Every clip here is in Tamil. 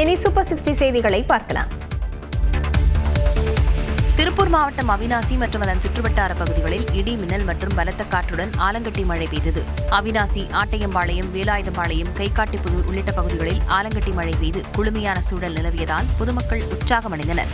இனி சூப்பர் 60 செய்திகளை பார்க்கலாம். திருப்பூர் மாவட்டம் அவிநாசி மற்றும் அதன் சுற்றுவட்டார பகுதிகளில் இடி மின்னல் மற்றும் பலத்த காற்றுடன் ஆலங்கட்டி மழை பெய்தது. அவிநாசி, ஆட்டையம்பாளையம், வேலாயுதம்பாளையம், கைகாட்டிப்புதூர் உள்ளிட்ட பகுதிகளில் ஆலங்கட்டி மழை பெய்து குளுமையான சூழல் நிலவியதால் பொதுமக்கள் உற்சாகமடைந்தனர்.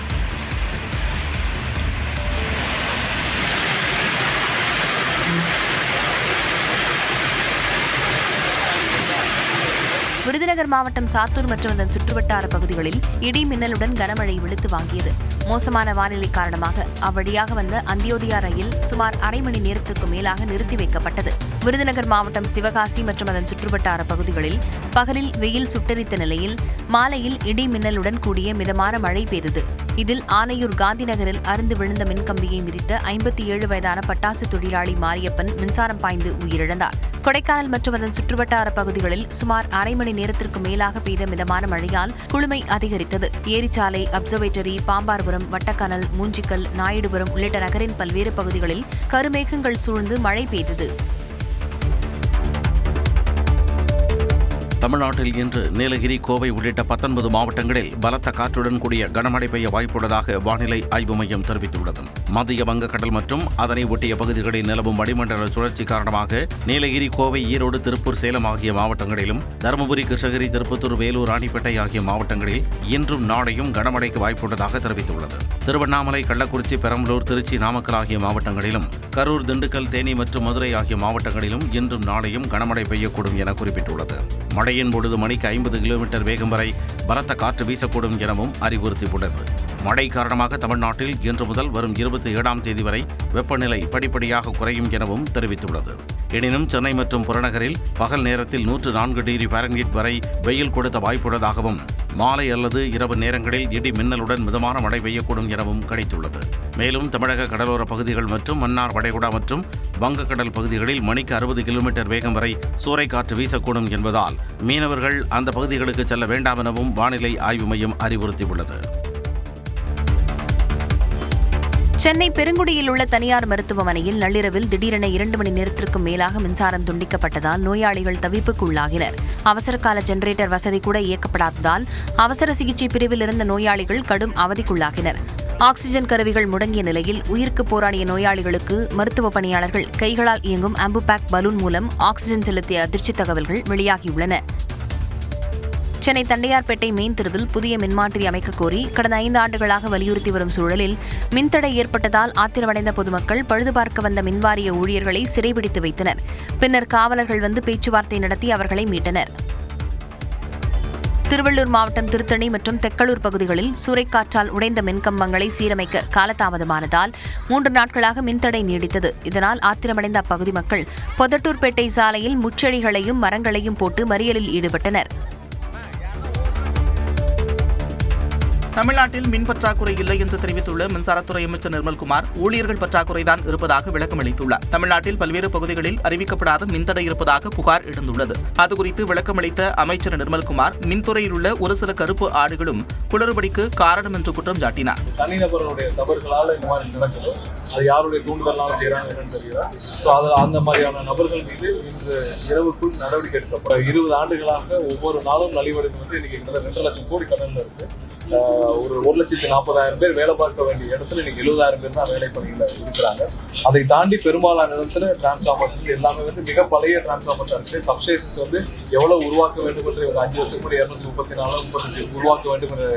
விருதுநகர் மாவட்டம் சாத்தூர் மற்றும் அதன் சுற்றுவட்டார பகுதிகளில் இடி மின்னலுடன் கனமழை வெளுத்து வாங்கியது. மோசமான வானிலை காரணமாக அவ்வழியாக வந்த அந்தியோதயா ரயில் சுமார் அரை மணி நேரத்திற்கு மேலாக நிறுத்தி வைக்கப்பட்டது. விருதுநகர் மாவட்டம் சிவகாசி மற்றும் அதன் சுற்றுவட்டார பகுதிகளில் பகலில் வெயில் சுட்டெரித்த நிலையில் மாலையில் இடி மின்னலுடன் கூடிய மிதமான மழை பெய்தது. இதில் ஆனையூர் காந்தி நகரில் அறுந்து விழுந்த மின்கம்பியை மிதித்த 57 வயதான பட்டாசு தொழிலாளி மாரியப்பன் மின்சாரம் பாய்ந்து உயிரிழந்தார். கொடைக்கானல் மற்றும் அதன் சுற்றுவட்டார பகுதிகளில் சுமார் அரை மணி நேரத்திற்கு மேலாக பெய்த மிதமான மழையால் குளுமை அதிகரித்தது. ஏரிச்சாலை, அப்சர்வேட்டரி, பாம்பார்புரம், வட்டக்கனல், மூஞ்சிக்கல், நாயுடுபுரம் உள்ளிட்ட நகரின் பல்வேறு பகுதிகளில் கருமேகங்கள் சூழ்ந்து மழை பெய்தது. தமிழ்நாட்டில் இன்று நீலகிரி, கோவை உள்ளிட்ட 19 மாவட்டங்களில் பலத்த காற்றுடன் கூடிய கனமழை பெய்ய வாய்ப்புள்ளதாக வானிலை ஆய்வு மையம் தெரிவித்துள்ளது. மத்திய வங்கக்கடல் மற்றும் அதனை ஒட்டிய பகுதிகளில் நிலவும் வளிமண்டல சுழற்சி காரணமாக நீலகிரி, கோவை, ஈரோடு, திருப்பூர், சேலம் ஆகிய மாவட்டங்களிலும், தருமபுரி, கிருஷ்ணகிரி, திருப்பத்தூர், வேலூர், ராணிப்பேட்டை ஆகிய மாவட்டங்களில் இன்றும் நாளையும் கனமழைக்கு வாய்ப்புள்ளதாக தெரிவித்துள்ளது. திருவண்ணாமலை, கள்ளக்குறிச்சி, பெரம்பலூர், திருச்சி, நாமக்கல் ஆகிய மாவட்டங்களிலும், கரூர், திண்டுக்கல், தேனி மற்றும் மதுரை ஆகிய மாவட்டங்களிலும் இன்றும் நாளையும் கனமழை பெய்யக்கூடும் என குறிப்பிட்டுள்ளது. மழையின் பொழுது மணிக்கு 50 கிலோமீட்டர் வேகம் வரை பலத்த காற்று வீசக்கூடும் எனவும் அறிவுறுத்தியுள்ளது. மழை காரணமாக தமிழ்நாட்டில் இன்று முதல் வரும் 27ஆம் தேதி வரை வெப்பநிலை படிப்படியாக குறையும் எனவும் தெரிவித்துள்ளது. எனினும் சென்னை மற்றும் புறநகரில் பகல் நேரத்தில் 104 டிகிரி ஃபாரன்ஹீட் வரை வெயில் கொடுத்த வாய்ப்புள்ளதாகவும், மாலை அல்லது இரவு நேரங்களில் இடி மின்னலுடன் மிதமான மழை பெய்யக்கூடும் எனவும் கணித்துள்ளது. மேலும் தமிழக கடலோர பகுதிகள் மற்றும் மன்னார் வளைகுடா மற்றும் வங்கக்கடல் பகுதிகளில் மணிக்கு 60 கிலோமீட்டர் வேகம் வரை சூறைக்காற்று வீசக்கூடும் என்பதால் மீனவர்கள் அந்த பகுதிகளுக்கு செல்ல வேண்டாம் எனவும் வானிலை ஆய்வு மையம் அறிவுறுத்தியுள்ளது. சென்னை பெருங்குடியில் உள்ள தனியார் மருத்துவமனையில் நள்ளிரவில் திடீரென 2 மணி நேரத்திற்கும் மேலாக மின்சாரம் துண்டிக்கப்பட்டதால் நோயாளிகள் தவிப்புக்குள்ளாகினர். அவசரகால ஜெனரேட்டர் வசதி கூட இயக்கப்படாததால் அவசர சிகிச்சை பிரிவில் இருந்த நோயாளிகள் கடும் அவதிக்குள்ளாகினர். ஆக்ஸிஜன் கருவிகள் முடங்கிய நிலையில் உயிருக்கு போராடிய நோயாளிகளுக்கு மருத்துவ பணியாளர்கள் கைகளால் இயங்கும் ஆம்புபேக் பலூன் மூலம் ஆக்ஸிஜன் செலுத்திய அதிர்ச்சி தகவல்கள் வெளியாகியுள்ளன. சென்னை தண்டையார்பேட்டை மெயின் தெருவில் புதிய மின்மாற்றி அமைக்க கோரி கடந்த 5 ஆண்டுகளாக வலியுறுத்தி வரும் சூழலில் மின்தடை ஏற்பட்டதால் ஆத்திரமடைந்த பொதுமக்கள் பழுது பார்க்க வந்த மின்வாரிய ஊழியர்களை சிறைபிடித்து வைத்தனர். பின்னர் காவலர்கள் வந்து பேச்சுவார்த்தை நடத்தி அவர்களை மீட்டனர். திருவள்ளூர் மாவட்டம் திருத்தணி மற்றும் தெக்களூர் பகுதிகளில் சூறைக்காற்றால் உடைந்த மின்கம்பங்களை சீரமைக்க காலதாமதமானதால் 3 நாட்களாக மின்தடை நீடித்தது. இதனால் ஆத்திரமடைந்த அப்பகுதி மக்கள் பொதட்டூர்பேட்டை சாலையில் முச்செடிகளையும் மரங்களையும் போட்டு மறியலில் ஈடுபட்டனர். தமிழ்நாட்டில் மின் பற்றாக்குறை இல்லை என்று தெரிவித்துள்ள மின்சாரத்துறை அமைச்சர் நிர்மல்குமார், ஊழியர்கள் பற்றாக்குறைதான் இருப்பதாக விளக்கம் அளித்துள்ளார். தமிழ்நாட்டில் பல்வேறு பகுதிகளில் அறிவிக்கப்படாத மின்தடை இருப்பதாக புகார் எழுந்துள்ளது. அதுகுறித்து விளக்கமளித்த அமைச்சர் நிர்மல்குமார், மின்துறையில் உள்ள ஒரு சில கருப்பு ஆடுகளும் குளறுபடிக்கு காரணம் என்று குற்றம் சாட்டினார். தனிநபர்களுடைய தவறுகளால் இந்த மாதிரி நடக்குது. அது யாருடைய தூண்டுதலால செய்யறாங்க என்னன்னு தெரியல. அந்த மாதிரியான நபர்கள் மீது இன்று இரவுக்குள் நடவடிக்கை எடுக்கப்படும். 20 ஆண்டுகளாக ஒவ்வொரு நாளும் நலிவடைந்து வந்து இன்னைக்கு 2 லட்சம் கோடி கடன்ல இருக்கு. ஒரு 1,40,000 பேர் வேலை பார்க்க வேண்டிய இடத்துல இன்னைக்கு 70,000 பேர் தான் வேலை பணியில இருக்கிறாங்க. அதை தாண்டி பெரும்பாலான இடத்துல டிரான்ஸ்ஃபார்மர்ஸ் எல்லாமே வந்து மிக பழைய டிரான்ஸ்ஃபார்மர்ஸ் இருக்கு. சப்ஸ்டேஷன்ஸ் வந்து எவ்வளவு உருவாக்க வேண்டும் என்று 5 வருஷத்துக்கு முன்னாடி 234, 35 உருவாக்க வேண்டும் என்று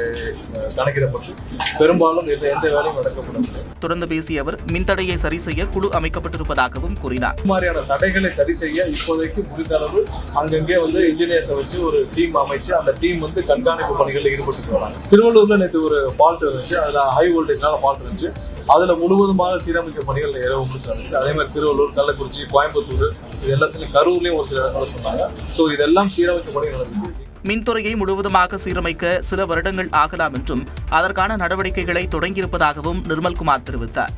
கணக்கிடப்பட்டு பெரும்பாலும் எந்த வேலையும் நடக்கப்படும். தொடர்ந்து பேசிய அவர், மின்தடையை சரி செய்ய குழு அமைக்கப்பட்டிருப்பதாகவும் கூறினார். இந்த மாதிரியான தடைகளை சரி செய்ய இப்போதைக்கு முடிந்த அளவு அங்கங்கே வந்து இன்ஜினியர்ஸை வச்சு ஒரு டீம் அமைச்சு அந்த டீம் வந்து கண்காணிப்பு பணிகளில் ஈடுபட்டு வராங்க. திருவள்ளூர்ல நேற்று ஒரு ஃபால்ட் இருந்துச்சு. அதுல ஹை வோல்டேஜ்னால ஃபால்ட் இருந்துச்சு. அதுல முழுவதுமாக சீரமைக்க பணிகள் இரவு முடிச்சு நடந்துச்சு. அதே மாதிரி திருவள்ளூர், கள்ளக்குறிச்சி, கோயம்புத்தூர் இது எல்லாத்துலயும் கரூர்லயும் ஒரு சில இடத்துல சொன்னாங்க. ஸோ இதெல்லாம் சீரமைக்க பணிகள் நடந்துச்சு. மின்துறையை முழுவதுமாக சீரமைக்க சில வருடங்கள் ஆகலாம் என்றும் அதற்கான நடவடிக்கைகளை தொடங்கியிருப்பதாகவும் நிர்மல்குமார் தெரிவித்தார்.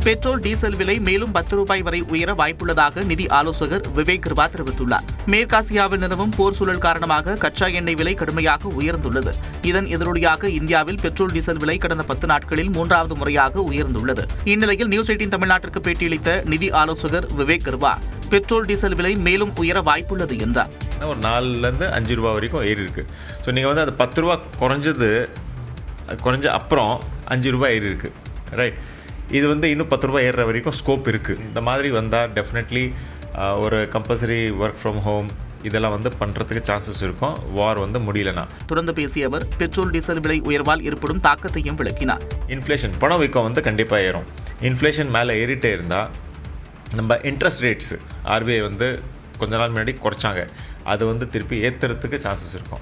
பெட்ரோல், டீசல் விலை மேலும் 10 ரூபாய் வரை உயர வாய்ப்புள்ளதாக நிதி ஆலோசகர் விவேக் கிருபா தெரிவித்துள்ளார். மேற்காசியாவில் நிலவும் போர் சூழல் காரணமாக கச்சா எண்ணெய் விலை கடுமையாக உயர்ந்துள்ளது. இதன் எதிரொலியாக இந்தியாவில் பெட்ரோல், டீசல் விலை கடந்த 10 நாட்களில் 3வது முறையாக உயர்ந்துள்ளது. இந்நிலையில் நியூஸ் 18 தமிழ்நாட்டிற்கு பேட்டியளித்த நிதி ஆலோசகர் விவேக் கிருபா, பெட்ரோல், டீசல் விலை மேலும் உயர வாய்ப்புள்ளது என்றார். ஒரு 4லேருந்து 5 ரூபா வரைக்கும் ஏறி இருக்குது. ஸோ நீங்கள் வந்து அது 10 ரூபா குறைஞ்ச அப்புறம் 5 ரூபா ஏறி இருக்குது, ரைட்? இது வந்து இன்னும் 10 ரூபா ஏறுற வரைக்கும் ஸ்கோப் இருக்குது. இந்த மாதிரி வந்தால் டெஃபினெட்லி ஒரு கம்பல்சரி ஒர்க் ஃப்ரம் ஹோம் இதெல்லாம் வந்து பண்ணுறதுக்கு சான்சஸ் இருக்கும், வார் வந்து முடியலனா. தொடர்ந்து பேசிய அவர் பெட்ரோல் டீசல் விலை உயர்வால் ஏற்படும் தாக்கத்தையும் விளக்கினார். இன்ஃப்ளேஷன் பணவீக்கம் வந்து கண்டிப்பாக ஏறும். இன்ஃப்ளேஷன் மேலே ஏறிட்டே இருந்தால் நம்ம இன்ட்ரெஸ்ட் ரேட்ஸு ஆர்பிஐ வந்து கொஞ்ச நாள் முன்னாடி குறைச்சாங்க, அது வந்து திருப்பி ஏற்றுறதுக்கு சான்சஸ் இருக்கும்.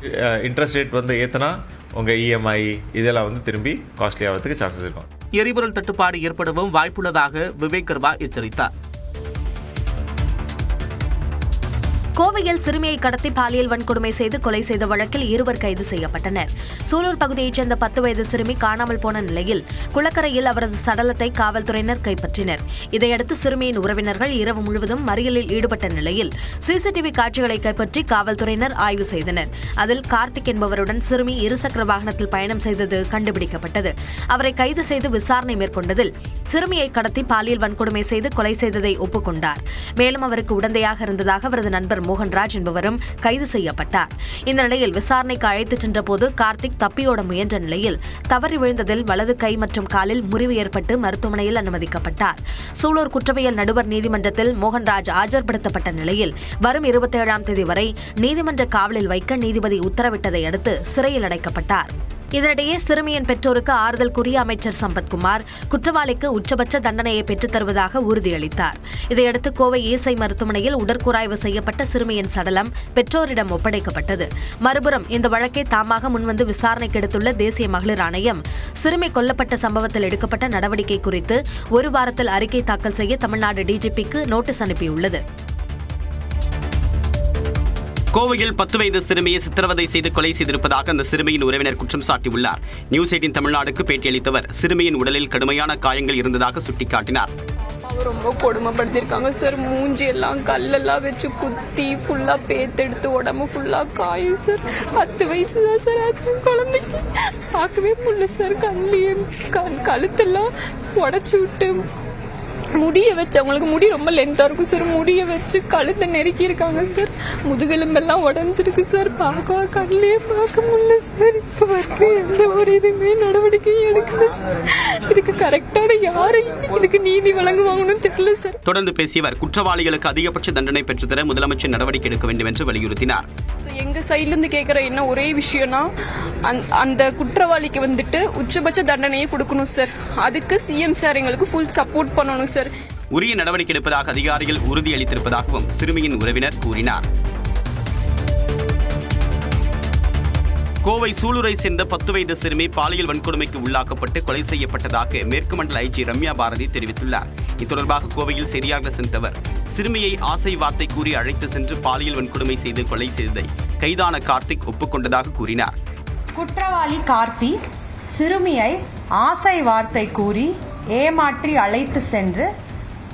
இன்ட்ரெஸ்ட் ரேட் வந்து ஏற்றுனா உங்கள் இஎம்ஐ இதெல்லாம் வந்து திரும்பி காஸ்ட்லி ஆகிறதுக்கு சான்சஸ் இருக்கும். எரிபொருள் தட்டுப்பாடு ஏற்படவும் வாய்ப்புள்ளதாக விவேக் கர்வா எச்சரித்தார். கோவையில் சிறுமியை கடத்தி பாலியல் வன்கொடுமை செய்து கொலை செய்த வழக்கில் 2 கைது செய்யப்பட்டனர். சூலூர் பகுதியைச் சேர்ந்த 10 வயது சிறுமி காணாமல் போன நிலையில் குளக்கரையில் அவரது சடலத்தை காவல்துறையினர் கைப்பற்றினர். இதையடுத்து சிறுமியின் உறவினர்கள் இரவு முழுவதும் மறியலில் ஈடுபட்ட நிலையில் சிசிடிவி காட்சிகளை கைப்பற்றி காவல்துறையினர் ஆய்வு செய்தனர். அதில் கார்த்திக் என்பவருடன் சிறுமி இருசக்கர வாகனத்தில் பயணம் செய்தது கண்டுபிடிக்கப்பட்டது. அவரை கைது செய்து விசாரணை மேற்கொண்டதில் சிறுமியை கடத்தி பாலியல் வன்கொடுமை செய்து கொலை செய்ததை ஒப்புக்கொண்டார். மேலும் அவருக்கு உடந்தையாக இருந்ததாக அவரது நண்பர் மோகன்ராஜ் என்பவரும் கைது செய்யப்பட்டார். இந்த நிலையில் விசாரணைக்கு அழைத்துச் சென்றபோது கார்த்திக் தப்பியோட முயன்ற நிலையில் தவறி விழுந்ததில் வலது கை மற்றும் காலில் முறிவு ஏற்பட்டு மருத்துவமனையில் அனுமதிக்கப்பட்டார். சூலூர் குற்றவியல் நடுவர் நீதிமன்றத்தில் மோகன்ராஜ் ஆஜர்படுத்தப்பட்ட நிலையில் வரும் 27ஆம் தேதி வரை நீதிமன்ற காவலில் வைக்க நீதிபதி உத்தரவிட்டதை அடுத்து சிறையில் அடைக்கப்பட்டார். இதனிடையே சிறுமியின் பெற்றோருக்கு ஆறுதல் கூறிய அமைச்சர் சம்பத்குமார் குற்றவாளிக்கு உச்சபட்ச தண்டனையை பெற்றுத் தருவதாக உறுதியளித்தார். இதையடுத்து கோவை ஈசை மருத்துவமனையில் உடற்கூராய்வு செய்யப்பட்ட சிறுமியின் சடலம் பெற்றோரிடம் ஒப்படைக்கப்பட்டது. மறுபுறம் இந்த வழக்கை தாமாக முன்வந்து விசாரணைக்கு எடுத்துள்ள தேசிய மகளிர் ஆணையம் சிறுமி கொல்லப்பட்ட சம்பவத்தில் எடுக்கப்பட்ட நடவடிக்கை குறித்து 1 வாரத்தில் அறிக்கை தாக்கல் செய்ய தமிழ்நாடு டிஜிபிக்கு நோட்டீஸ் அனுப்பியுள்ளது. கோவையில் 10 வயது சிறுமியை சித்திரவதை செய்து கொலை செய்திருப்பதாக அந்த சிறுமியின் உறவினர் குற்றம் சாட்டியுள்ளார். நியூஸ் 18 தமிழ்நாடுக்கு பேட்டியளித்தவர் சிறுமியின் உடலில் கடுமையான காயங்கள் இருந்ததாக சுட்டிக்காட்டினார். ரொம்ப கொடுமைப்படுத்திருக்காங்க சார். மூஞ்சி எல்லாம் கல்லெல்லாம் வச்சு குத்தி ஃபுல்லா பேத்தெடுத்து உடம்பு ஃபுல்லா காயும் சார். 10 வயசு தான் சார் அது குழந்தைக்கு. பார்க்கவே முடியல சார். கழுத்தெல்லாம் உடச்சி விட்டு முடிய வச்சு, அவங்களுக்கு முடி ரொம்ப லென்த்தாக இருக்கும் சார், முடிய வச்சு கழுத்தை நெருக்கி இருக்காங்க சார். முதுகெலும்பெல்லாம் உடஞ்சிருக்கு சார். கண்ணிலே பார்க்க முடியல சார். இப்போ வரைக்கும் எந்த ஒரு இதுவுமே நடவடிக்கையும் எடுக்கல சார். இதுக்கு கரெக்டான யாரையும் இதுக்கு நீதி வழங்குவாங்கன்னு தெரியல சார். தொடர்ந்து பேசியவர் குற்றவாளிகளுக்கு அதிகபட்ச தண்டனை பெற்றுத்தர முதலமைச்சர் நடவடிக்கை எடுக்க வேண்டும் என்று வலியுறுத்தினார். எங்க சைட்ல இருந்து கேட்கிற என்ன ஒரே விஷயம்னா அந்த குற்றவாளிக்கு வந்துட்டு உச்சபட்ச தண்டனையை கொடுக்கணும் சார். அதுக்கு சிஎம் சார் எங்களுக்கு ஃபுல் சப்போர்ட் பண்ணணும் சார். உரிய நடவடிக்கை எடுப்பதாக அதிகாரிகள் உறுதியளித்திருப்பதாகவும் சிறுமியின் உறவினர் கூறினார். கோவை சூலூரை சேர்ந்த 10 வயது சிறுமி பாலியல் வன்கொடுமைக்கு உள்ளாக்கப்பட்டு கொலை செய்யப்பட்டதாக மேற்கு மண்டல ஐஜி ரம்யா பாரதி தெரிவித்துள்ளார். இது தொடர்பாக கோவையில் செய்தியாளர் சந்தித்தவர் சிறுமியை ஆசை வார்த்தை கூறி அழைத்து சென்று பாலியல் வன்கொடுமை செய்து கொலை செய்ததை கைதான கார்த்திக் ஒப்புக்கொண்டதாக கூறினார். குற்றவாளி கார்த்திக் சிறுமியை ஆசை வார்த்தை கூறி ஏமாற்றி அழைத்து சென்று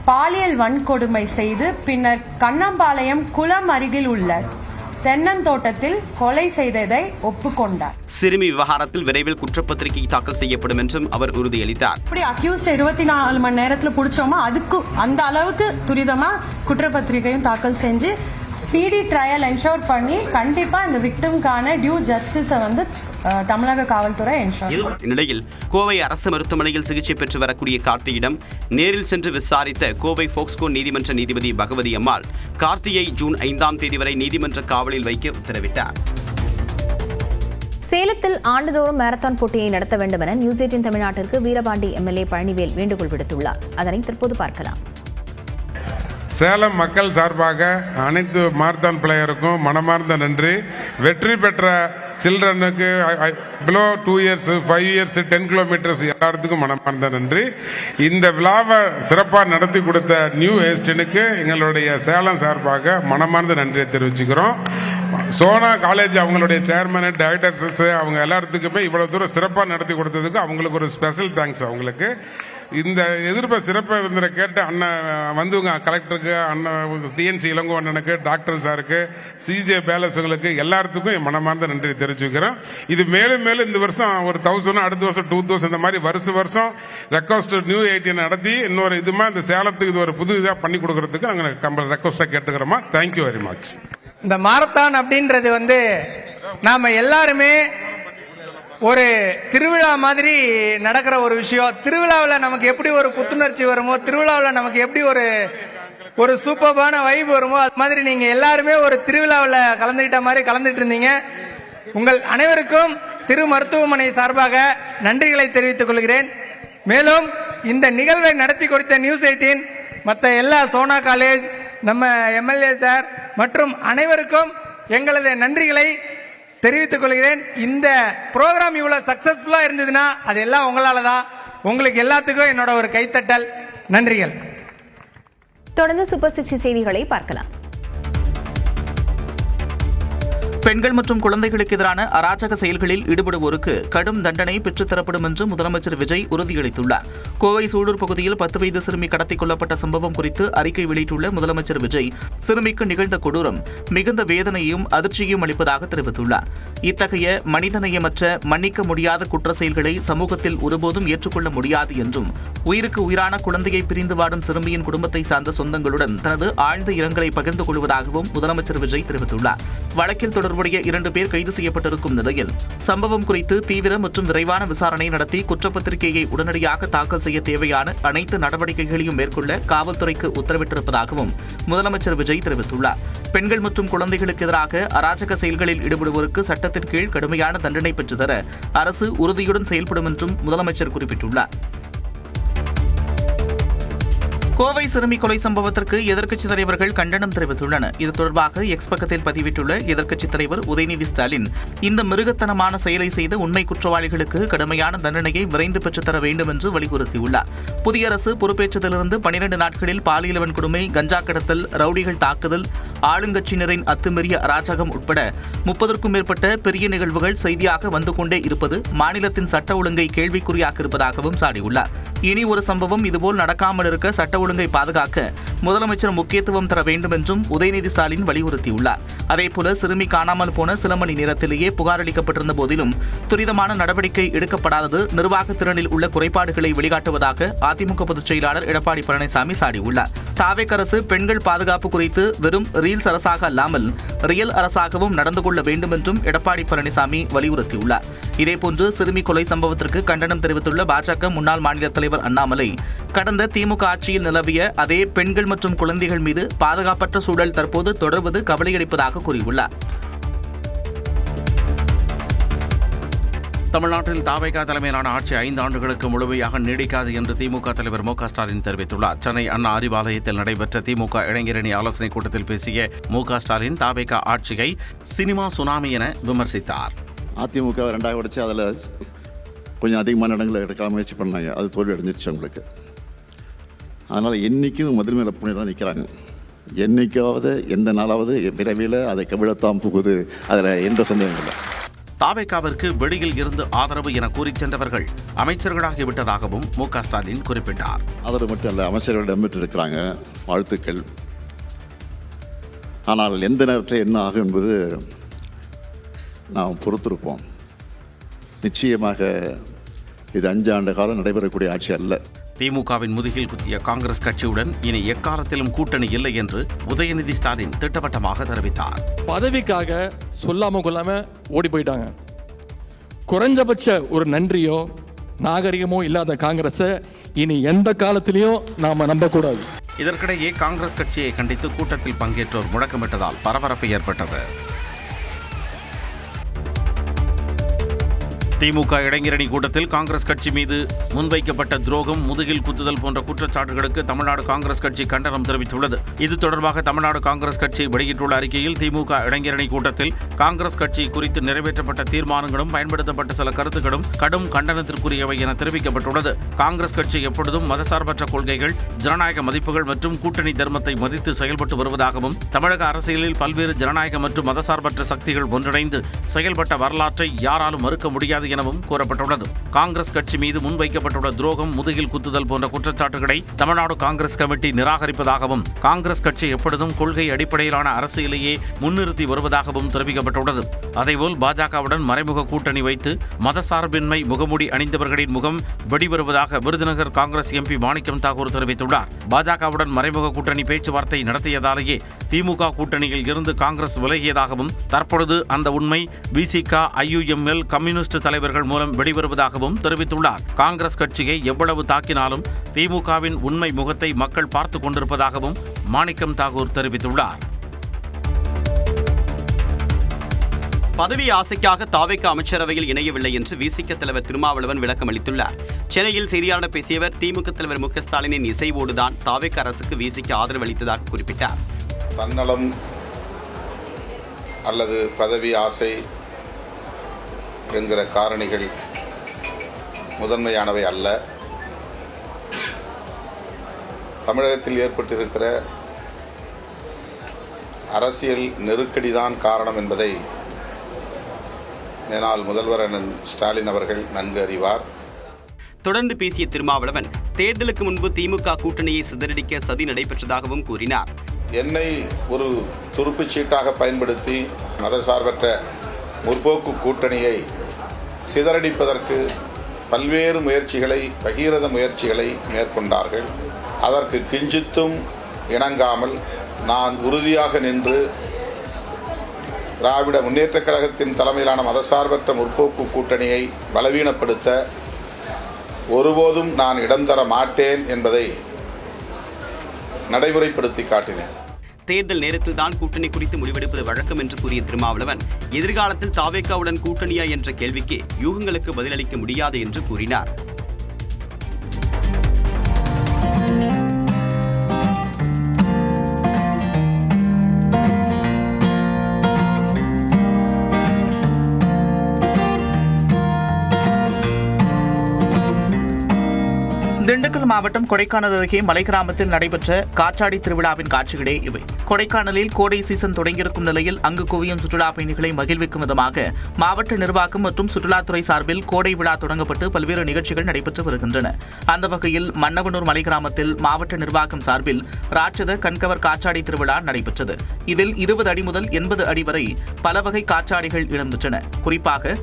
பாலியல் வன்கொடுமை செய்து பின்னர் கண்ணம்பாளையம் குளம் அருகில் உள்ள தென்னந்தோட்டத்தில் கொலை செய்ததை ஒப்புக்கொண்டார். சிறுமி விவகாரத்தில் விரைவில் குற்றப்பத்திரிகை தாக்கல் செய்யப்படும் என்றும் அவர் உறுதியளித்தார். இப்படி அக்யூஸ்ட் 24 மணி நேரத்துல பிடிச்சோமா அதுக்கு அந்த அளவுக்கு துரிதமா குற்றப்பத்திரிகையும் தாக்கல் செஞ்சு ஸ்பீடி ட்ரையல் என்ஷோர் பண்ணி கண்டிப்பா இந்த விக்டிம்கான டியூ ஜஸ்டிஸை வந்து தமிழக காவல்துறை என்ஷோர். இந்நிலையில் கோவை அரசு மருத்துவமனையில் சிகிச்சை பெற்று வரக்கூடிய கார்த்தியிடம் நேரில் சென்று விசாரித்த கோவை போக்ஸ்கோ நீதிமன்ற நீதிபதி பகவதி அம்மாள் கார்த்தியை ஜூன் 5ஆம் தேதி வரை நீதிமன்ற காவலில் வைக்க உத்தரவிட்டார். சேலத்தில் ஆண்டுதோறும் மாரத்தான் போட்டியை நடத்த வேண்டும் என நியூஸ் 18 தமிழ்நாட்டிற்கு வீரபாண்டி எம்எல்ஏ பழனிவேல் வேண்டுகோள் விடுத்துள்ளார். அதனை தற்போது பார்க்கலாம். சேலம் மக்கள் சார்பாக அனைத்து மாரத்தான் பிளேயருக்கும் மனமார்ந்த நன்றி. வெற்றி பெற்ற சில்ட்ரனுக்கு பிலோ 2 இயர்ஸ் 5 இயர்ஸ் 10 கிலோமீட்டர்ஸ் எல்லாத்துக்கும் மனமார்ந்த நன்றி. இந்த விழாவை சிறப்பாக நடத்தி கொடுத்த நியூ ஏஸ்டனுக்கு எங்களுடைய சேலம் சார்பாக மனமார்ந்த நன்றியை தெரிவிச்சுக்கிறோம். சோனா காலேஜ் அவங்களுடைய சேர்மன் டைரக்டர்ஸ் அவங்க எல்லாத்துக்குமே இவ்வளவு தூரம் சிறப்பாக நடத்தி கொடுத்ததுக்கு அவங்களுக்கு ஒரு ஸ்பெஷல் தேங்க்ஸ். அவங்களுக்கு இந்த எதிர்ப்பை சிறப்பாக இருந்த கேட்டு அண்ணன் வந்துங்க கலெக்டருக்கு, அண்ணன் டிஎன்சி இளங்கோ அண்ணனுக்கு, டாக்டர் சாருக்கு, சிஜே பேலஸுங்களுக்கு எல்லாத்துக்கும் என் மனமார்ந்த நன்றி தெரிவிச்சுக்கிறோம். இது மேலும் மேலும் இந்த வருஷம் ஒரு 1000 அடுத்த வருஷம் 2000 இந்த மாதிரி வருஷம் ரெக்வஸ்ட் நியூ 18 நடத்தி இன்னொரு இதுமா இந்த சேலத்துக்கு இது ஒரு புது இதாக பண்ணி கொடுக்கறதுக்கு நாங்கள் ரெக்வஸ்டாக கேட்டுக்கிறோமா. Thank you very much. இந்த மாரத்தான் அப்படின்றது வந்து நாம எல்லாருமே ஒரு திருவிழா மாதிரி நடக்கிற ஒரு விஷயம். திருவிழாவில் நமக்கு எப்படி ஒரு புத்துணர்ச்சி வருமோ, திருவிழாவில் நமக்கு எப்படி ஒரு சூப்பர்பான வைப் வருமோ, அது மாதிரி நீங்க எல்லாருமே ஒரு திருவிழாவில் கலந்துகிட்ட மாதிரி கலந்துட்டு இருந்தீங்க. உங்கள் அனைவருக்கும் திரு மருத்துவமனை சார்பாக நன்றிகளை தெரிவித்துக் கொள்கிறேன். மேலும் இந்த நிகழ்வை நடத்தி கொடுத்த நியூஸ் 18 மற்ற எல்லா சோனா காலேஜ், நம்ம எம்எல்ஏ சார் மற்றும் அனைவருக்கும் எங்களது நன்றிகளை தெரிவித்துக் கொள்கிறேன். இந்த ப்ரோக்ராம் இவ்வளவு சக்சஸ்ஃபுல்லா இருந்ததுன்னா அது எல்லாம் உங்களால தான். உங்களுக்கு எல்லாத்துக்கும் என்னோட ஒரு கைத்தட்டல். நன்றிகள். தொடர்ந்து சூப்பர் 60 செய்திகளை பார்க்கலாம். பெண்கள் மற்றும் குழந்தைகளுக்கு எதிரான அராஜக செயல்களில் ஈடுபடுவோருக்கு கடும் தண்டனை பெற்றுத்தரப்படும் என்று முதலமைச்சர் விஜய் உறுதியளித்துள்ளார். கோவை சூலூர் பகுதியில் 10 வயது சிறுமி கடத்திக் கொள்ளப்பட்ட சம்பவம் குறித்து அறிக்கை வெளியிட்டுள்ள முதலமைச்சர் விஜய், சிறுமிக்கு நிகழ்ந்த கொடூரம் மிகுந்த வேதனையும் அதிர்ச்சியும் அளிப்பதாக தெரிவித்துள்ளார். இத்தகைய மனிதநேயமற்ற, மன்னிக்க முடியாத குற்ற செயல்களை சமூகத்தில் ஒருபோதும் ஏற்றுக்கொள்ள முடியாது என்றும், உயிருக்கு உயிரான குழந்தையை பிரிந்து வாடும் சிறுமியின் குடும்பத்தை சார்ந்த சொந்தங்களுடன் தனது ஆழ்ந்த இரங்கலை பகிர்ந்து கொள்வதாகவும் முதலமைச்சர் விஜய் தெரிவித்துள்ளார். வழக்கில் தொடர்புடைய 2 பேர் கைது செய்யப்பட்டிருக்கும் நிலையில் சம்பவம் குறித்து தீவிர மற்றும் விரைவான விசாரணை நடத்தி குற்றப்பத்திரிகையை உடனடியாக தாக்கல் செய்ய தேவையான அனைத்து நடவடிக்கைகளையும் மேற்கொள்ள காவல்துறைக்கு உத்தரவிட்டிருப்பதாகவும் முதலமைச்சர் விஜய் தெரிவித்துள்ளார். பெண்கள் மற்றும் குழந்தைகளுக்கு எதிராக அராஜக செயல்களில் ஈடுபடுவோருக்கு சட்டத்தின் கீழ் கடுமையான தண்டனை பெற்றுத்தர அரசு உறுதியுடன் செயல்படும் என்றும் முதலமைச்சர் குறிப்பிட்டுள்ளார். கோவை சிறுமி கொலை சம்பவத்திற்கு எதிர்க்கட்சித் தலைவர்கள் கண்டனம் தெரிவித்துள்ளனர். இது தொடர்பாக எக்ஸ் பக்கத்தில் பதிவிட்டுள்ள எதிர்க்கட்சித் தலைவர் உதயநிதி ஸ்டாலின், இந்த மிருகத்தனமான செயலை செய்த உண்மை குற்றவாளிகளுக்கு கடுமையான தண்டனையை விரைந்து பெற்றுத்தர வேண்டும் என்று வலியுறுத்தியுள்ளார். புதிய அரசு பொறுப்பேற்றதிலிருந்து 12 நாட்களில் பாலியல் வன்கொடுமை, கஞ்சா கடத்தல், ரவுடிகள் தாக்குதல், ஆளுங்கட்சியினரின் அத்துமீறிய அராஜகம் உட்பட 30க்கும் மேற்பட்ட பெரிய நிகழ்வுகள் செய்தியாக வந்து கொண்டே இருப்பது மாநிலத்தின் சட்ட ஒழுங்கை கேள்விக்குறியாக இருப்பதாகவும் சாடியுள்ளார். இனி ஒரு சம்பவம் இதுபோல் நடக்காமல் இருக்க சட்ட ஒழுங்கை பாதுகாக்க முதலமைச்சர் முக்கியத்துவம் தர வேண்டும் என்றும் உதயநிதி ஸ்டாலின் வலியுறுத்தியுள்ளார். அதேபோல சிறுமி காணாமல் போன சில மணி நேரத்திலேயே புகார் அளிக்கப்பட்டிருந்த போதிலும் துரிதமான நடவடிக்கை எடுக்கப்படாதது நிர்வாக திறனில் உள்ள குறைபாடுகளை வெளிக்காட்டுவதாக அதிமுக பொதுச் செயலாளர் எடப்பாடி பழனிசாமி சாடியுள்ளார். தாவேக் அரசு பெண்கள் பாதுகாப்பு குறித்து வெறும் ரீல்ஸ் அரசாக அல்லாமல் ரியல் அரசாகவும் நடந்து கொள்ள வேண்டும் என்றும் எடப்பாடி பழனிசாமி வலியுறுத்தியுள்ளார். இதேபோன்று சிறுமி கொலை சம்பவத்திற்கு கண்டனம் தெரிவித்துள்ள பாஜக முன்னாள் மாநில தலைவர் அண்ணாமலை, கடந்த திமுக ஆட்சியில் நிலவிய அதே பெண்கள் மற்றும் குழந்தைகள் மீது பாதுகாப்பற்ற சூழல் தற்போது தொடர்வது கவலையளிப்பதாக கூறியுள்ளார். தமிழ்நாட்டில் தாவேகா தலைமையிலான ஆட்சி 5 ஆண்டுகளுக்கு முழுமையாக நீடிக்காது என்று திமுக தலைவர் மு.க. ஸ்டாலின் தெரிவித்துள்ளார். சென்னை அண்ணா அறிவாலயத்தில் நடைபெற்ற திமுக இளைஞரணி ஆலோசனைக் கூட்டத்தில் பேசிய மு.க. ஸ்டாலின் தாவேகா ஆட்சியை சினிமா சுனாமி என விமர்சித்தார். அதிமுக 2ஆக உடைச்சு அதில் கொஞ்சம் அதிகமான இடங்களை எடுக்க முயற்சி பண்ணாங்க. அது தோல்வி அடைஞ்சிருச்சு அவங்களுக்கு. அதனால் என்றைக்கும் முதல் மேலே புண்ணியெல்லாம் நிற்கிறாங்க. என்றைக்காவது எந்த நாளாவது விரைவில் அதை கவிழத்தான் புகுது. அதில் எந்த சந்தேகம் இல்லை. தாவேகாவிற்கு வெளியில் இருந்து ஆதரவு என கூறி சென்றவர்கள் அமைச்சர்களாகிவிட்டதாகவும் மு.க. ஸ்டாலின் குறிப்பிட்டார். ஆதரவு மட்டும் இல்லை, அமைச்சர்களிடம் இருக்கிறாங்க, வாழ்த்துக்கள். ஆனால் எந்த நேரத்தில் என்ன ஆகும் என்பது நாம் பொறுத்திருப்போம். நிச்சயமாக இது 5 ஆண்டு காலம் நடைபெறக்கூடிய ஆட்சி அல்ல. திமுகவின் முதுகில் குத்திய காங்கிரஸ் கட்சியுடன் இனி எக்காலத்திலும் கூட்டணி இல்லை என்று உதயநிதி ஸ்டாலின் திட்டவட்டமாக தெரிவித்தார். பதவிக்காக சொல்லாம கொள்ளாம ஓடி போயிட்டாங்க. குறைஞ்சபட்ச ஒரு நன்றியோ நாகரிகமோ இல்லாத காங்கிரஸை இனி எந்த காலத்திலையும் நாம நம்பக்கூடாது. இதற்கிடையே காங்கிரஸ் கட்சியை கண்டித்து கூட்டத்தில் பங்கேற்றோர் முழக்கமிட்டதால் பரபரப்பு ஏற்பட்டது. திமுக இளைஞரணி கூட்டத்தில் காங்கிரஸ் கட்சி மீது முன்வைக்கப்பட்ட துரோகம், முதுகில் குத்துதல் போன்ற குற்றச்சாட்டுகளுக்கு தமிழ்நாடு காங்கிரஸ் கட்சி கண்டனம் தெரிவித்துள்ளது. இது தொடர்பாக தமிழ்நாடு காங்கிரஸ் கட்சி வெளியிட்டுள்ள அறிக்கையில், திமுக இளைஞரணி கூட்டத்தில் காங்கிரஸ் கட்சி குறித்து நிறைவேற்றப்பட்ட தீர்மானங்களும் பயன்படுத்தப்பட்ட சில கருத்துக்களும் கடும் கண்டனத்திற்குரியவை என தெரிவிக்கப்பட்டுள்ளது. காங்கிரஸ் கட்சி எப்பொழுதும் மதசார்பற்ற கொள்கைகள், ஜனநாயக மதிப்புகள் மற்றும் கூட்டணி தர்மத்தை மதித்து செயல்பட்டு வருவதாகவும், தமிழக அரசியலில் பல்வேறு ஜனநாயக மற்றும் மதசார்பற்ற சக்திகள் ஒன்றிணைந்து செயல்பட்ட வரலாற்றை யாராலும் மறுக்க முடியாது முடியாது எனவும் கூறப்பட்டுள்ளது. காங்கிரஸ் கட்சி மீது முன்வைக்கப்பட்டுள்ள துரோகம், முதுகில் குத்துதல் போன்ற குற்றச்சாட்டுகளை தமிழ்நாடு காங்கிரஸ் கமிட்டி நிராகரிப்பதாகவும், காங்கிரஸ் கட்சி எப்பொழுதும் கொள்கை அடிப்படையிலான அரசியலையே முன்னிறுத்தி வருவதாகவும் தெரிவிக்கப்பட்டுள்ளது. அதேபோல் பாஜகவுடன் மறைமுக கூட்டணி வைத்து மதசார்பின்மை முகமூடி அணிந்தவர்களின் முகம் வெளிவருவதாக விருதுநகர் காங்கிரஸ் எம்பி மாணிக்கம் தாக்கூர் தெரிவித்துள்ளார். பாஜகவுடன் மறைமுக கூட்டணி பேச்சுவார்த்தை நடத்தியதாலேயே திமுக கூட்டணியில் இருந்து காங்கிரஸ் விலகியதாகவும், தற்பொழுது அந்த உண்மை விசிக, IUML, கம்யூனிஸ்ட் தலைவர்கள் மூலம் வெளிவருவதாகவும் தெரிவித்துள்ளார். காங்கிரஸ் கட்சியை எவ்வளவு தாக்கினாலும் திமுகவின் உண்மை முகத்தை மக்கள் பார்த்துக் கொண்டிருப்பதாகவும் மாணிக்கம் தாக்கூர் தெரிவித்துள்ளார். பதவி ஆசைக்காக தாவேகா அமைச்சரவையில் இணையவில்லை என்று விசிக தலைவர் திருமாவளவன் விளக்கம் அளித்துள்ளார். சென்னையில் செய்தியாளர் பேசியவர் திமுக தலைவர் மு க ஸ்டாலினின் இசைவோடுதான் தாவேகா அரசுக்கு விசிக ஆதரவு அளித்ததாக குறிப்பிட்டார். தன்னலம் அல்லது பதவி ஆசை என்கிற காரணிகள் முதன்மையானவை அல்ல. தமிழகத்தில் ஏற்பட்டிருக்கிற அரசியல் நெருக்கடிதான் காரணம் என்பதை மேனால் முதல்வர் அண்ணன் ஸ்டாலின் அவர்கள் நன்கு அறிவார். தொடர்ந்து பேசிய திருமாவளவன் தேர்தலுக்கு முன்பு திமுக கூட்டணியை சிதறடிக்க சதி நடைபெற்றதாகவும் கூறினார். என்னை ஒரு துருப்புச் சீட்டாக பயன்படுத்தி மதசார்பற்ற முற்போக்கு கூட்டணியை சிதறடிப்பதற்கு பல்வேறு முயற்சிகளை, பகீரத முயற்சிகளை மேற்கொண்டார்கள். அதற்கு கிஞ்சித்தும் இணங்காமல் நான் உறுதியாக நின்று திராவிட முன்னேற்றக் கழகத்தின் தலைமையிலான மதசார்பற்ற முற்போக்கு கூட்டணியை பலவீனப்படுத்த ஒருபோதும் நான் இடம் தர மாட்டேன் என்பதை நடைமுறைப்படுத்தி காட்டினேன். தேர்தல் நேரத்தில் தான் கூட்டணி குறித்து முடிவெடுப்பது வழக்கம் என்று கூறிய திருமாவளவன், எதிர்காலத்தில் தாவேகாவுடன் கூட்டணியா என்ற கேள்விக்கு யூகங்களுக்கு பதிலளிக்க முடியாது என்று கூறினார். திண்டுக்கல் மாவட்டம் கொடைக்கானல் அருகே மலை கிராமத்தில் நடைபெற்ற காற்றாடி திருவிழாவின் காட்சிகளே இவை. கொடைக்கானலில் கோடை சீசன் தொடங்கியிருக்கும் நிலையில் அங்கு குவியும் சுற்றுலா பயணிகளை மகிழ்விக்கும் விதமாக மாவட்ட நிர்வாகம் மற்றும் சுற்றுலாத்துறை சார்பில் கோடை விழா தொடங்கப்பட்டு பல்வேறு நிகழ்ச்சிகள் நடைபெற்று வருகின்றன. அந்த வகையில் மன்னவனூர் மலை கிராமத்தில் மாவட்ட நிர்வாகம் சார்பில் ராட்சத கண்கவர் காற்றாடி திருவிழா நடைபெற்றது. இதில் 20 அடி முதல் 80 அடி வரை பல வகை காற்றாடிகள் இடம்பெற்றன. குறிப்பாக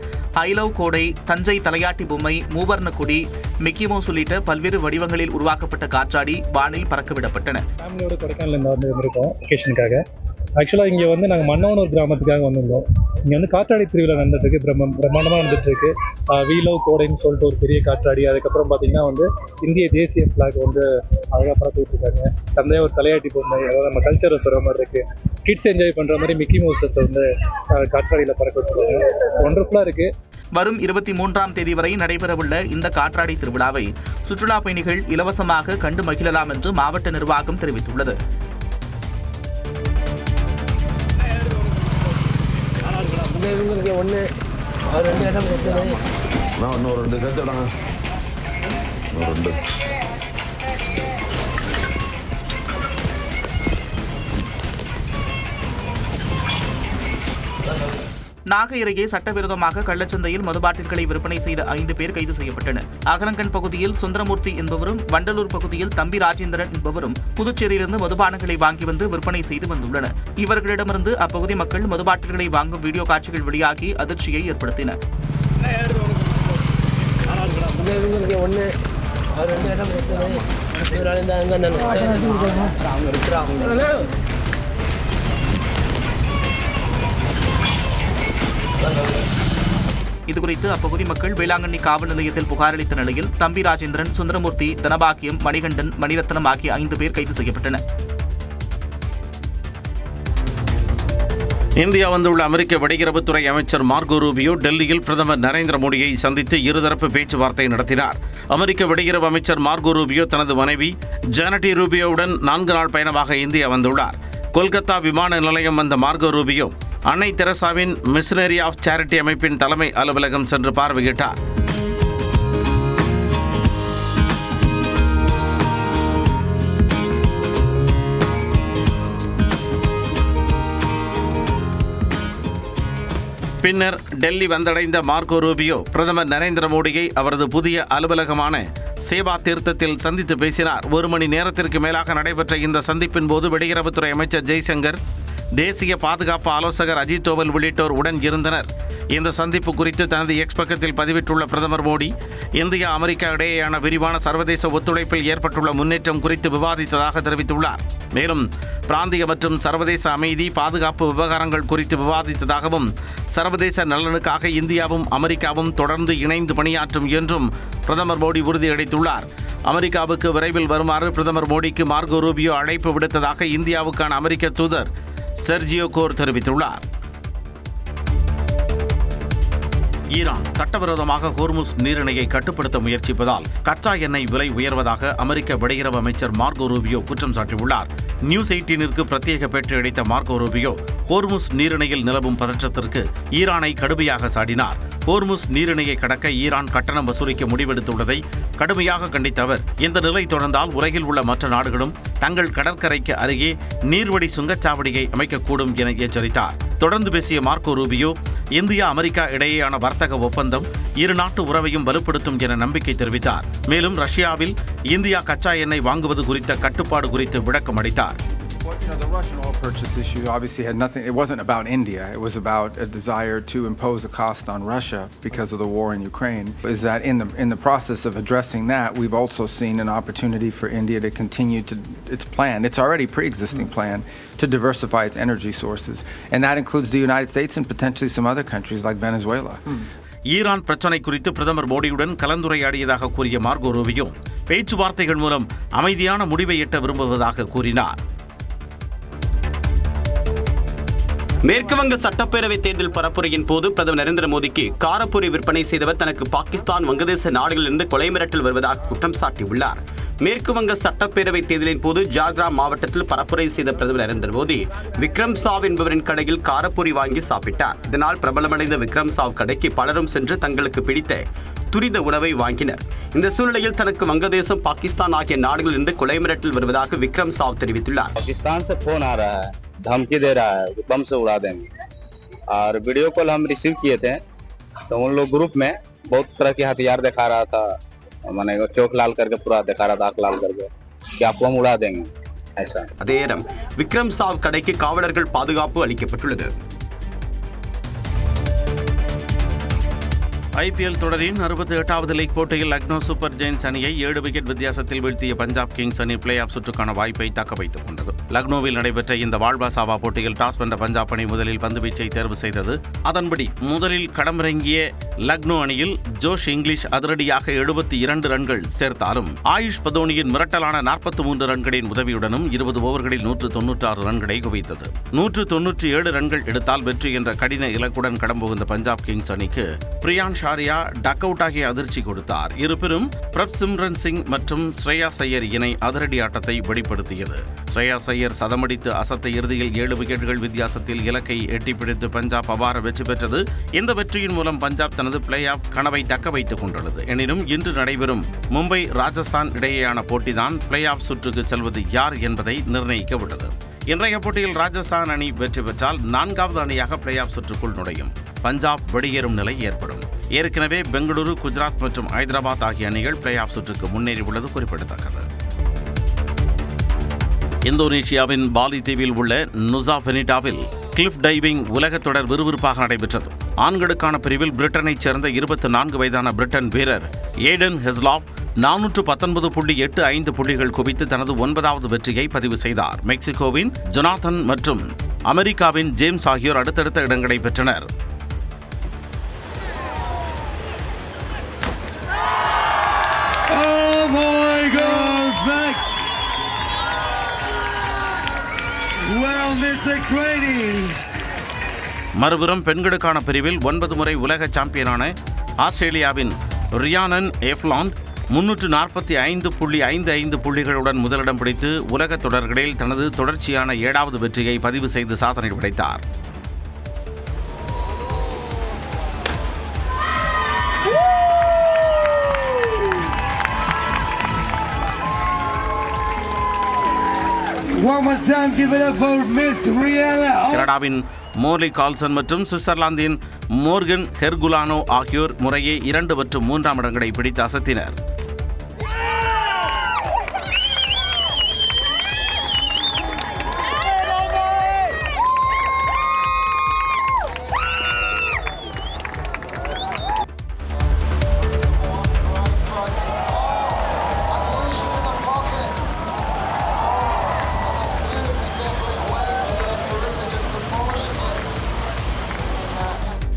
ஐ லவ் கோடை, தஞ்சை தலையாட்டி பொம்மை, மூவர்ண கொடி, மிக்கி மவுஸ் உள்ளிட்ட பல்வேறு வடிவங்களில் உருவாக்கப்பட்ட காற்றாடி வானில் பறக்கவிடப்பட்டன. ஃபேமிலியோட கொடைக்கானல் வந்திருக்கோம் வெக்கேஷனுக்காக. ஆக்சுவலாக இங்கே வந்து நாங்கள் மன்னவனூர் கிராமத்துக்காக வந்திருந்தோம். இங்கே வந்து காற்றாடி திருவிழா நடந்துட்டுருக்கு, பிரம்மாண்டமாக நடந்துட்டுருக்கு. வி லவ் கோடைன்னு சொல்லிட்டு ஒரு பெரிய காற்றாடி, அதுக்கப்புறம் பார்த்தீங்கன்னா வந்து இந்திய தேசிய ஃப்ளாக் வந்து அழகாக பறக்கிட்டு இருக்காங்க. தந்தையாக ஒரு தலையாட்டி பொம்மை, அதாவது நம்ம கல்ச்சரை சொல்கிற மாதிரி இருக்குது. கிட்ஸ் என்ஜாய் பண்ணுற மாதிரி மிக்கி மவுசஸ் வந்து காற்றாடியில் பறக்க விட்டுருக்காங்க. ஒண்டர்ஃபுல்லாக இருக்குது. வரும் 23ஆம் தேதி வரை நடைபெறவுள்ள இந்த காற்றாடி திருவிழாவை சுற்றுலா பயணிகள் இலவசமாக கண்டு மகிழலாம் என்று மாவட்ட நிர்வாகம் தெரிவித்துள்ளது. நாகை அருகே சட்டவிரோதமாக கள்ளச்சந்தையில் மதுபாட்டில்களை விற்பனை செய்த 5 பேர் கைது செய்யப்பட்டனர். அகலங்கன் பகுதியில் சுந்தரமூர்த்தி என்பவரும், வண்டலூர் பகுதியில் தம்பி ராஜேந்திரன் என்பவரும் புதுச்சேரியிலிருந்து மதுபானங்களை வாங்கி வந்து விற்பனை செய்து வந்துள்ளனர். இவர்களிடமிருந்து அப்பகுதி மக்கள் மதுபாட்டில்களை வாங்கும் வீடியோ காட்சிகள் வெளியாகி அதிர்ச்சியை ஏற்படுத்தின. இதுகுறித்து அப்பகுதி மக்கள் வேளாங்கண்ணி காவல் நிலையத்தில் புகார் அளித்த நிலையில் தம்பி ராஜேந்திரன், சுந்தரமூர்த்தி, தனபாக்கியம், மணிகண்டன், மணிரத்னம் ஆகிய 5 பேர் கைது செய்யப்பட்டனர். இந்தியா வந்துள்ள அமெரிக்க வெளியுறவுத்துறை அமைச்சர் மார்கோ ரூபியோ டெல்லியில் பிரதமர் நரேந்திர மோடியை சந்தித்து இருதரப்பு பேச்சுவார்த்தை நடத்தினார். அமெரிக்க வெளியுறவு அமைச்சர் மார்கோ ரூபியோ தனது மனைவி ஜானட்டி ரூபியோவுடன் 4 நாள் பயணமாக இந்தியா வந்துள்ளார். கொல்கத்தா விமான நிலையம் வந்த மார்கோ ரூபியோ அன்னை தெரசாவின் மிஷனரி ஆஃப் சேரிட்டி அமைப்பின் தலைமை அலுவலகம் சென்று பார்வையிட்டார். பின்னர் டெல்லி வந்தடைந்த மார்கோ ரூபியோ பிரதமர் நரேந்திர மோடியை அவரது புதிய அலுவலகமான சேவா தீர்த்தத்தில் சந்தித்து பேசினார். 1 மணி நேரத்திற்கு மேலாக நடைபெற்ற இந்த சந்திப்பின் போது வெளியுறவுத்துறை அமைச்சர் ஜெய்சங்கர், தேசிய பாதுகாப்பு ஆலோசகர் அஜித் தோவல் உள்ளிட்டோர் உடன் இருந்தனர். இந்த சந்திப்பு குறித்து தனது எக்ஸ் பக்கத்தில் பதிவிட்டுள்ள பிரதமர் மோடி, இந்தியா அமெரிக்கா இடையேயான விரிவான சர்வதேச ஒத்துழைப்பில் ஏற்பட்டுள்ள முன்னேற்றம் குறித்து விவாதித்ததாக தெரிவித்துள்ளார். மேலும் பிராந்திய மற்றும் சர்வதேச அமைதி, பாதுகாப்பு விவகாரங்கள் குறித்து விவாதித்ததாகவும், சர்வதேச நலனுக்காக இந்தியாவும் அமெரிக்காவும் தொடர்ந்து இணைந்து பணியாற்றும் என்றும் பிரதமர் மோடி உறுதியளித்துள்ளார். அமெரிக்காவுக்கு விரைவில் வருமாறு பிரதமர் மோடிக்கு மார்கோ ரூபியோ அழைப்பு விடுத்ததாக இந்தியாவுக்கான அமெரிக்க தூதர் செர்ஜியோ கோர் தெரிவித்துள்ளார். ஈரான் சட்டவிரோதமாக ஹோர்முஸ் நீரிணையை கட்டுப்படுத்த முயற்சிப்பதால் கச்சா எண்ணெய் விலை உயர்வதாக அமெரிக்க வெளியுறவு அமைச்சர் மார்கோ ரூபியோ குற்றம் சாட்டியுள்ளார். நியூஸ் 18ற்கு பிரத்யேக பேட்டி அளித்த மார்கோ ரூபியோ ஹோர்முஸ் நீரிணையில் நிலவும் பதற்றத்திற்கு ஈரானை கடுமையாக சாடினார். ஹோர்முஸ் நீரிணையை கடக்க ஈரான் கட்டணம் வசூலிக்க முடிவெடுத்துள்ளதை கடுமையாக கண்டித்த அவர், இந்த நிலை தொடர்ந்தால் உலகில் உள்ள மற்ற நாடுகளும் தங்கள் கடற்கரைக்கு அருகே நீர்வழி சுங்கச்சாவடியை அமைக்கக்கூடும் என எச்சரித்தார். தொடர்ந்து பேசிய மார்கோ ரூபியோ, இந்தியா அமெரிக்கா இடையேயான வர்த்தக ஒப்பந்தம் இரு நாட்டு உறவையும் வலுப்படுத்தும் என நம்பிக்கை தெரிவித்தார். மேலும் ரஷ்யாவில் இந்தியா கச்சா எண்ணெய் வாங்குவது குறித்த கட்டுப்பாடு குறித்து விளக்கம் அளித்தார். The Russian oil purchase issue obviously had nothing, it wasn't about India, it was about a desire to impose a cost on Russia because of the war in Ukraine. Is that in the process of addressing that, we've also seen an opportunity for India to continue to its plan, its already pre-existing plan, to diversify its energy sources. And that includes the United States and potentially some other countries like Venezuela. Iran பிரச்சினை குறித்து பிரதமர் மோடியுடன் கலந்துரையாடியதாக கூறிய மார்கோ ரூபியோ, பேச்சுவார்த்தைகள் மூலம் அமைதியான முடிவை எட்ட விரும்புவதாக கூறினார். மேற்குவங்க சட்டப்பேரவை தேர்தல் பரப்புரையின் போது பிரதமர் நரேந்திர மோடிக்கு காரப்பொரி விற்பனை செய்தவர் தனக்கு பாகிஸ்தான், வங்கதேச நாடுகளிலிருந்து கொலை மிரட்டல் வருவதாக குற்றம் சாட்டியுள்ளார். மேற்குவங்க சட்டப்பேரவை தேர்தலின் போது ஜார்கிராம் மாவட்டத்தில் பரப்புரை செய்த பிரதமர் நரேந்திர மோடி விக்ரம் சாவ் என்பவரின் கடையில் காரப்பொரி வாங்கி சாப்பிட்டார். இதனால் பிரபலமடைந்த விக்ரம் சாவ் கடைக்கு பலரும் சென்று தங்களுக்கு பிடித்த துரித உணவை வாங்கினர். இந்த சூழ்நிலையில் தனக்கு வங்கதேசம், பாகிஸ்தான் ஆகிய நாடுகளிலிருந்து கொலை மிரட்டல் வருவதாக விக்ரம் சாவ் தெரிவித்துள்ளார். धमकी दे रहा है कि बम से उड़ा देंगे, और वीडियो कॉल हम रिसीव किए थे तो उन लोग ग्रुप में बहुत तरह के हथियार दिखा रहा था, माने चौक लाल करके पूरा दिखा रहा था, आँख लाल करके कि आपको हम उड़ा देंगे ऐसा. அதே நேரம் விக்ரம் சாவ் கடைக்கு காவலர்கள் பாதுகாப்பு அளிக்கப்பட்டுள்ளது. ஐபிஎல் தொடரின் 68வது லீக் போட்டியில் லக்னோ சூப்பர் ஜெயின்ஸ் அணியை 7 விக்கெட் வித்தியாசத்தில் வீழ்த்திய பஞ்சாப் கிங்ஸ் அணி பிளே ஆஃப் சுற்றுக்கான வாய்ப்பை தக்க வைத்துக் கொண்டது. லக்னோவில் நடைபெற்ற இந்த வாழ்வாசாவா போட்டியில் டாஸ் வென்ற பஞ்சாப் அணி முதலில் பந்துவீச்சை தேர்வு செய்தது. அதன்படி முதலில் களமிறங்கிய லக்னோ அணியில் ஜோஷ் இங்கிலீஷ் அதிரடியாக 72 ரன்கள் சேர்த்தாலும், ஆயுஷ் பதோனியின் மிரட்டலான 43 ரன்களின் உதவியுடனும் 20 ஓவர்களில் 196 ரன்களை குவித்தது. 197 ரன்கள் எடுத்தால் வெற்றி என்ற கடின இலக்குடன் கடம்புகுந்த பஞ்சாப் கிங்ஸ் அணிக்கு பிரியான் ஷாரியா டக் அவுட் ஆகிய அதிர்ச்சி கொடுத்தார். இருப்பினும் பிரப்சிம்ரன் சிங் மற்றும் ஸ்ரேயாஸ் ஐயர் இணை அதிரடி ஆட்டத்தை வெளிப்படுத்தியது. ஸ்ரேயாஸ் ஐயர் சதமடித்து அசத்த இறுதியில் 7 விக்கெட்டுகள் வித்தியாசத்தில் இலக்கை எட்டிப்பிடித்து பஞ்சாப் அபார வெற்றி பெற்றது. இந்த வெற்றியின் மூலம் பஞ்சாப் தனது பிளே ஆஃப் கனவை தக்க வைத்துக் கொண்டுள்ளது. எனினும் இன்று நடைபெறும் மும்பை, ராஜஸ்தான் இடையேயான போட்டிதான் பிளே ஆஃப் சுற்றுக்கு செல்வது யார் என்பதை நிர்ணயிக்க உள்ளது. இன்றைய போட்டியில் ராஜஸ்தான் அணி வெற்றி பெற்றால் 4வது அணியாக பிளே ஆஃப் சுற்றுக்குள் நுழையும். பஞ்சாப் வெளியேறும் நிலை ஏற்படும். ஏற்கனவே பெங்களூரு, குஜராத் மற்றும் ஐதராபாத் ஆகிய அணிகள் பிளே ஆஃப் சுற்றுக்கு முன்னேறியுள்ளது குறிப்பிடத்தக்கது. இந்தோனேஷியாவின் பாலி தீவில் உள்ள நுசா பெனிடாவில் கிளிஃப் டைவிங் உலகத் தொடர் விறுவிறுப்பாக நடைபெற்றது. ஆண்களுக்கான பிரிவில் பிரிட்டனைச் சேர்ந்த 24 வயதான பிரிட்டன் வீரர் ஏடன் ஹெஸ்லாப் 419.85 புள்ளிகள் குவித்து தனது 9வது வெற்றியை பதிவு செய்தார். மெக்சிகோவின் ஜொனாதன் மற்றும் அமெரிக்காவின் ஜேம்ஸ் ஆகியோர் அடுத்தடுத்த இடங்களை பெற்றனர். மறுபுறம் பெண்களுக்கான பிரிவில் 9 முறை உலக சாம்பியனான ஆஸ்திரேலியாவின் ரியானன் எஃப்லாண்ட் 345.55 புள்ளிகளுடன் முதலிடம் பிடித்து உலக தொடர்களில் தனது தொடர்ச்சியான 7வது வெற்றியை பதிவு செய்து சாதனை படைத்தார். கனடாவின் மோர்லி கால்சன் மற்றும் சுவிட்சர்லாந்தின் மோர்கன் ஹெர்குலானோ ஆகியோர் முறையே 2 மற்றும் 3ஆம் இடங்களை பிடித்து அசத்தினர்.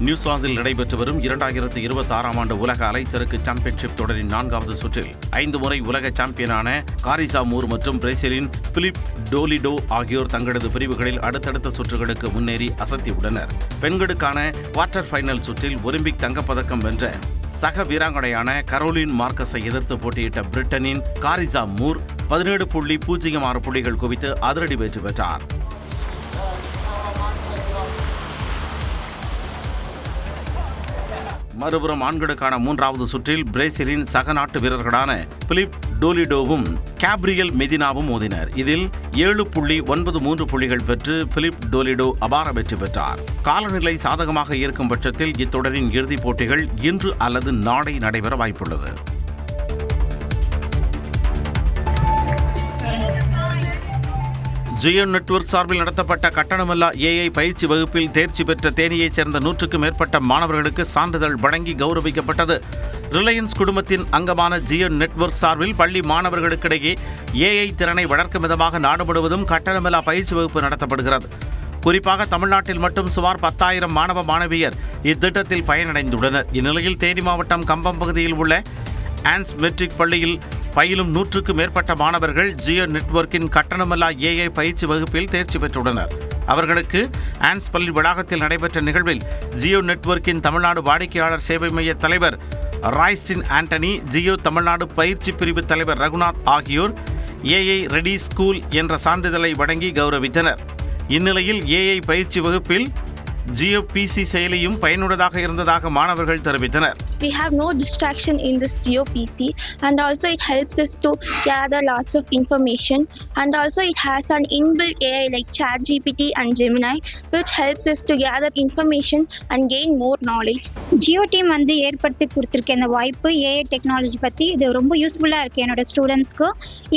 நியூசிலாந்தில் நடைபெற்று வரும் 2026ஆம் ஆண்டு உலக அலைச்சறுக்கு சாம்பியன்ஷிப் தொடரின் 4வது சுற்றில் 5 முறை உலக சாம்பியனான காரிசா மூர் மற்றும் பிரேசிலின் பிலிப் டோலிடோ ஆகியோர் தங்களது பிரிவுகளில் அடுத்தடுத்த சுற்றுகளுக்கு முன்னேறி அசத்தியுள்ளனர். பெண்களுக்கான குவார்ட்டர் ஃபைனல் சுற்றில் ஒலிம்பிக் தங்கப்பதக்கம் வென்ற சக வீராங்கனையான கரோலின் மார்க்கஸை எதிர்த்து போட்டியிட்ட பிரிட்டனின் காரிசா மூர் 17.06 புள்ளிகள் குவித்து அதிரடி வெற்றி பெற்றார். மறுபுறம் ஆண்களுக்கான 3வது சுற்றில் பிரேசிலின் சக நாட்டு வீரர்களான பிலிப் டோலிடோவும் கேப்ரியல் மெதினாவும் மோதினர். இதில் 7.93 புள்ளிகள் பெற்று பிலிப் டோலிடோ அபார வெற்றி பெற்றார். காலநிலை சாதகமாக இருக்கும் பட்சத்தில் இத்தொடரின் இறுதிப் போட்டிகள் இன்று அல்லது நாளை நடைபெற வாய்ப்புள்ளது. ஜியோ நெட்வொர்க் சார்பில் நடத்தப்பட்ட கட்டணமில்லா AI பயிற்சி வகுப்பில் தேர்ச்சி பெற்ற தேனியைச் சேர்ந்த 100க்கும் மேற்பட்ட மாணவர்களுக்கு சான்றிதழ் வழங்கி கௌரவிக்கப்பட்டது. ரிலையன்ஸ் குடும்பத்தின் அங்கமான ஜியோ நெட்வொர்க் சார்பில் பள்ளி மாணவர்களுக்கிடையே AI திறனை வளர்க்கும் விதமாக நாடு முழுவதும் கட்டணமில்லா பயிற்சி வகுப்பு நடத்தப்படுகிறது. குறிப்பாக தமிழ்நாட்டில் மட்டும் சுமார் 10,000 மாணவ மாணவியர் இத்திட்டத்தில் பயனடைந்துள்ளனர். இந்நிலையில் தேனி மாவட்டம் கம்பம் பகுதியில் உள்ள ஆன்ஸ் மெட்ரிக் பள்ளியில் பயிலும் 100க்கும் மேற்பட்ட மாணவர்கள் ஜியோ நெட்வொர்க்கின் கட்டணமில்லா AI பயிற்சி வகுப்பில் தேர்ச்சி பெற்றுள்ளனர். அவர்களுக்கு ஆன்ஸ் பள்ளி வளாகத்தில் நடைபெற்ற நிகழ்வில் ஜியோ நெட்வொர்க்கின் தமிழ்நாடு வாடிக்கையாளர் சேவை மைய தலைவர் ராய்ஸ்டின் ஆண்டனி, ஜியோ தமிழ்நாடு பயிற்சி பிரிவு தலைவர் ரகுநாத் ஆகியோர் AI ரெடி ஸ்கூல் என்ற சான்றிதழை வழங்கி கௌரவித்தனர். இந்நிலையில் AI பயிற்சி வகுப்பில் ஜியோ PC செயலியும் பயனுள்ளதாக இருந்ததாக மாணவர்கள் தெரிவித்தனர். We have no distraction in this Geo PC, and also it helps us to gather lots of information, and also it has an inbuilt AI like ChatGPT and Gemini, which helps us to gather information and gain more knowledge. Jio team வந்து ஏற்படுத்தி கொடுத்துருக்க இந்த வாய்ப்பு AI டெக்னாலஜி பற்றி இது ரொம்ப யூஸ்ஃபுல்லாக இருக்குது என்னோட ஸ்டூடெண்ட்ஸ்க்கு.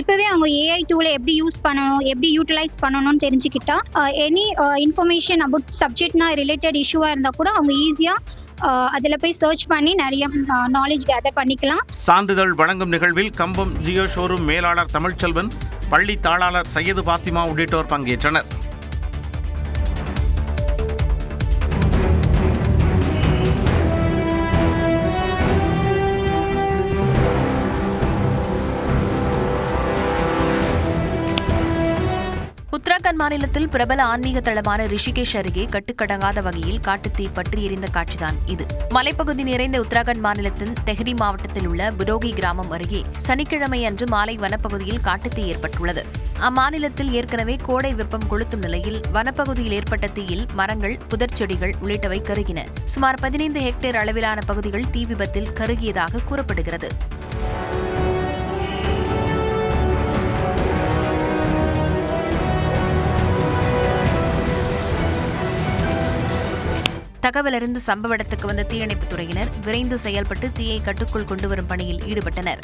இப்போவே அவங்க AI டூலை எப்படி யூஸ் பண்ணணும், எப்படி யூட்டிலைஸ் பண்ணணும்னு தெரிஞ்சுக்கிட்டா எனி இன்ஃபர்மேஷன் அபவுட் சப்ஜெக்ட்னா ரிலேட்டட் இஷ்யூவாக இருந்தால் கூட அவங்க ஈஸியாக அதில் போய் சர்ச் பண்ணி நிறைய நாலேஜ் கேதர் பண்ணிக்கலாம். சான்றிதழ் வழங்கும் நிகழ்வில் கம்பம் ஜியோ ஷோரூம் மேலாளர் தமிழ்ச்செல்வன், பள்ளி தாளாளர் சையது பாத்திமா உள்ளிட்டோர் பங்கேற்றனர். உத்தராகண்ட் மாநிலத்தில் பிரபல ஆன்மீக தளமான ரிஷிகேஷ் அருகே கட்டுக்கடங்காத வகையில் காட்டுத்தீ பற்றி எரிந்த காட்சிதான் இது. மலைப்பகுதி நிறைந்த உத்தராகண்ட் மாநிலத்தின் தெஹ்ரி மாவட்டத்தில் உள்ள புரோகி கிராமம் அருகே சனிக்கிழமை அன்று மாலை வனப்பகுதியில் காட்டுத்தீ ஏற்பட்டுள்ளது. அம்மாநிலத்தில் ஏற்கனவே கோடை வெப்பம் கொளுத்தும் நிலையில் வனப்பகுதியில் ஏற்பட்ட தீயில் மரங்கள், புதர்ச்செடிகள் உள்ளிட்டவை கருகின. சுமார் 15 ஹெக்டேர் அளவிலான பகுதிகள் தீ விபத்தில் கருகியதாக கூறப்படுகிறது. தகவலறிந்து சம்பவ இடத்துக்கு வந்த தீயணைப்புத் துறையினர் விரைந்து செயல்பட்டு தீயை கட்டுக்குள் கொண்டுவரும் பணியில் ஈடுபட்டனர்.